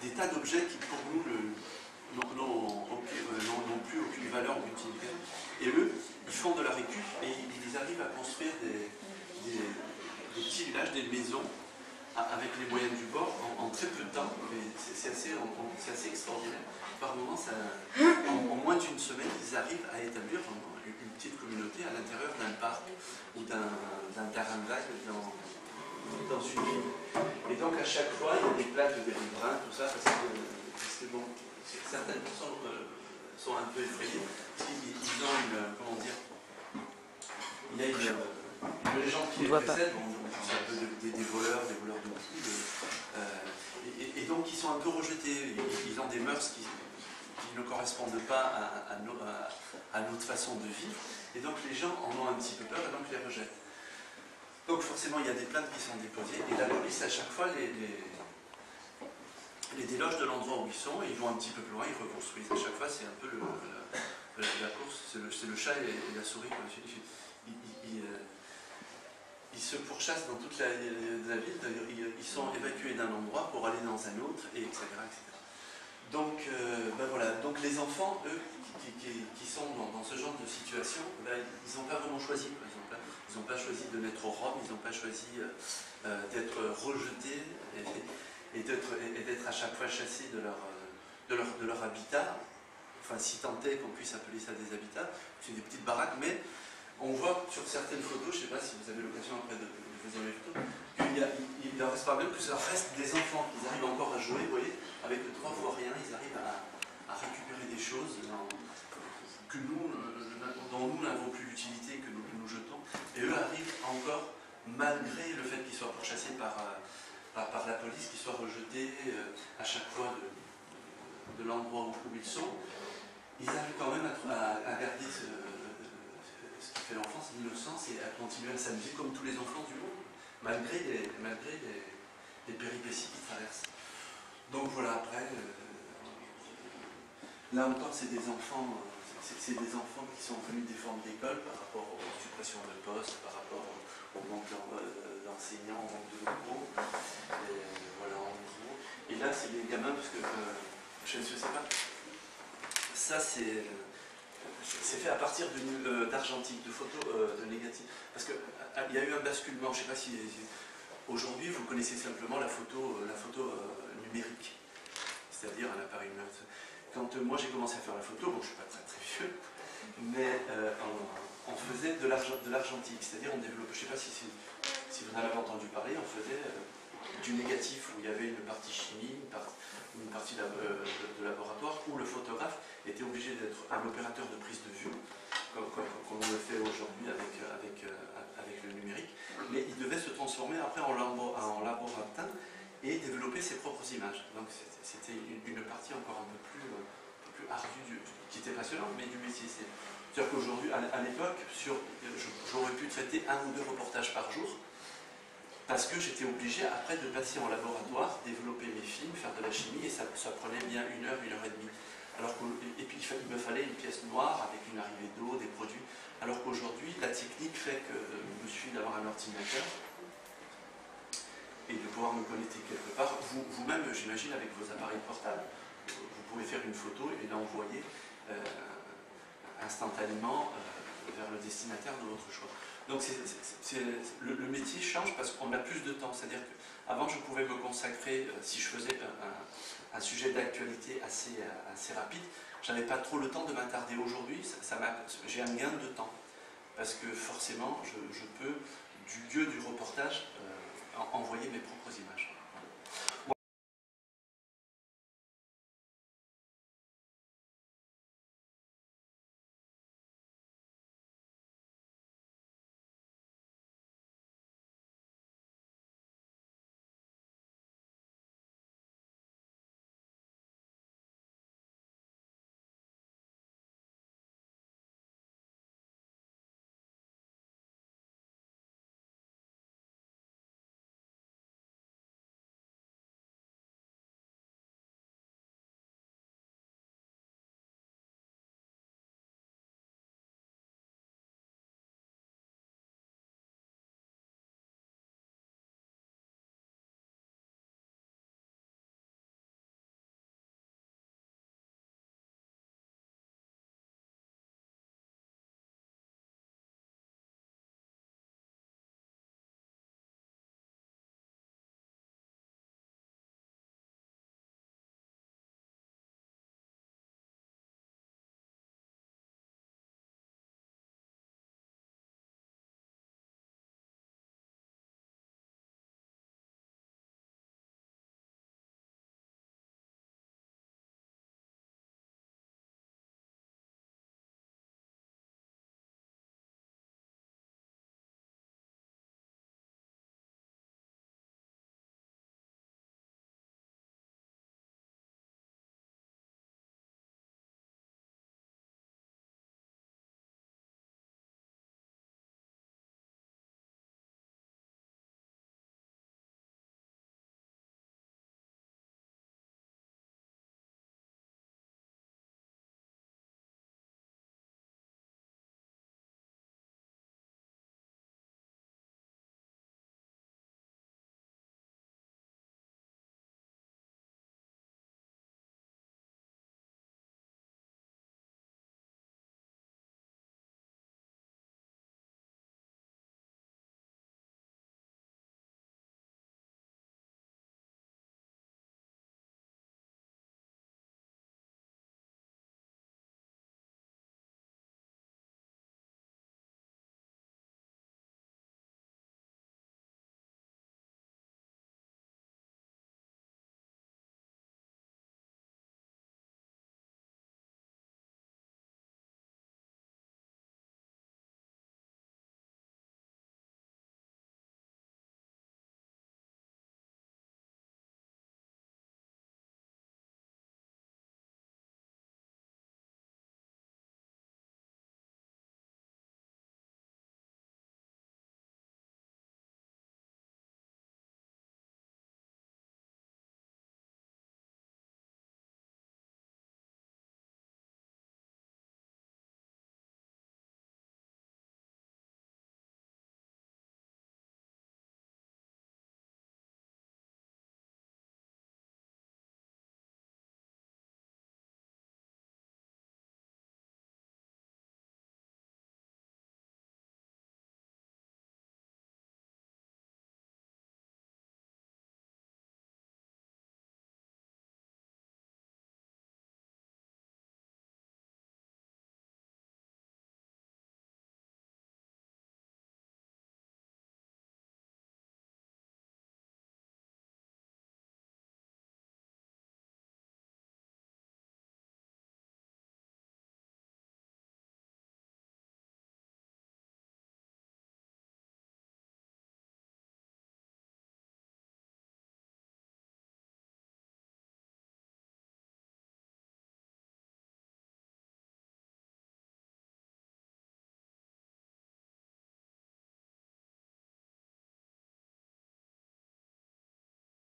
des tas d'objets qui pour nous n'ont plus aucune valeur ou utilité. Et eux, ils font de la récup et ils arrivent à construire des petits villages, des maisons, avec les moyens du bord, en très peu de temps. C'est assez extraordinaire. Par moments, en moins d'une semaine, ils arrivent à établir une petite communauté à l'intérieur d'un parc ou d'un terrain de vague dans une ville. Et donc à chaque fois, il y a des plaques des riverains, tout ça, parce que bon, certaines personnes sont un peu effrayées, parce qu'ils ont comment dire, il y a une légende qui est précède, c'est un peu des voleurs de coups, et donc ils sont un peu rejetés, ils ont des mœurs qui ne correspondent pas à notre façon de vivre, et donc les gens en ont un petit peu peur et donc les rejettent. Donc forcément il y a des plaintes qui sont déposées, et la police à chaque fois les déloge de l'endroit où ils sont, et ils vont un petit peu plus loin, ils reconstruisent. À chaque fois c'est un peu la course, c'est le chat et la souris. Ils se pourchassent dans toute la ville, ils sont évacués d'un endroit pour aller dans un autre, et etc. Donc, ben voilà. Donc les enfants, eux, qui sont dans ce genre de situation, ben, ils n'ont pas vraiment choisi. Ils n'ont pas choisi de naître au Rhum, ils n'ont pas choisi d'être rejetés et d'être à chaque fois chassés de leur habitat. Enfin, si tant est qu'on puisse appeler ça des habitats, c'est des petites baraques, mais on voit sur certaines photos, je ne sais pas si vous avez l'occasion après de vous les photos, qu'il ne reste pas même que ça reste des enfants, ils arrivent encore à jouer, vous voyez, avec 3 fois rien, ils arrivent à récupérer des choses dont nous n'avons plus l'utilité, que nous jetons, et eux arrivent encore, malgré le fait qu'ils soient pourchassés par la police, qu'ils soient rejetés à chaque fois de l'endroit où ils sont, ils arrivent quand même à garder ce qui fait l'enfance, l'innocence, et à continuer à s'amuser comme tous les enfants du monde, malgré les péripéties qu'ils traversent. Donc voilà, après, là encore, c'est des enfants qui sont venus des formes d'école par rapport aux suppressions de postes, par rapport au manque d'enseignants, au manque de locaux. Voilà, en gros. Et là, c'est des gamins, parce que je ne sais pas, ça c'est fait à partir d'argentique, de photos de négatives. Parce qu'il y a eu un basculement, je ne sais pas si aujourd'hui vous connaissez simplement la photo numérique, c'est-à-dire un appareil numérique. Quand moi j'ai commencé à faire la photo, bon je ne suis pas très vieux, mais on faisait de l'argentique, c'est-à-dire on développait, je ne sais pas si vous en avez entendu parler, on faisait du négatif où il y avait une partie chimie, une partie de laboratoire, où le photographe était obligé d'être un opérateur de prise de vue, comme on le fait aujourd'hui avec le numérique, mais il devait se transformer après en laboratin et développer ses propres images. Donc c'était une partie encore un peu plus ardue, qui était passionnante, mais du métier. C'est-à-dire qu'aujourd'hui, à l'époque, j'aurais pu traiter 1 ou 2 reportages par jour, parce que j'étais obligé après de passer en laboratoire, développer mes films, faire de la chimie, et ça prenait bien 1 heure, 1 heure et demie. Et puis il me fallait une pièce noire avec une arrivée d'eau, des produits. Alors qu'aujourd'hui, la technique fait que il me suffit d'avoir un ordinateur et de pouvoir me connecter quelque part. Vous-même, j'imagine, avec vos appareils portables, vous pouvez faire une photo et l'envoyer instantanément vers le destinataire de votre choix. Donc le métier change parce qu'on a plus de temps. C'est-à-dire qu'avant, je pouvais me consacrer, si je faisais un sujet d'actualité assez rapide, je n'avais pas trop le temps de m'attarder. Aujourd'hui, j'ai un gain de temps. Parce que forcément, je peux, du lieu du reportage, envoyer mes propres images.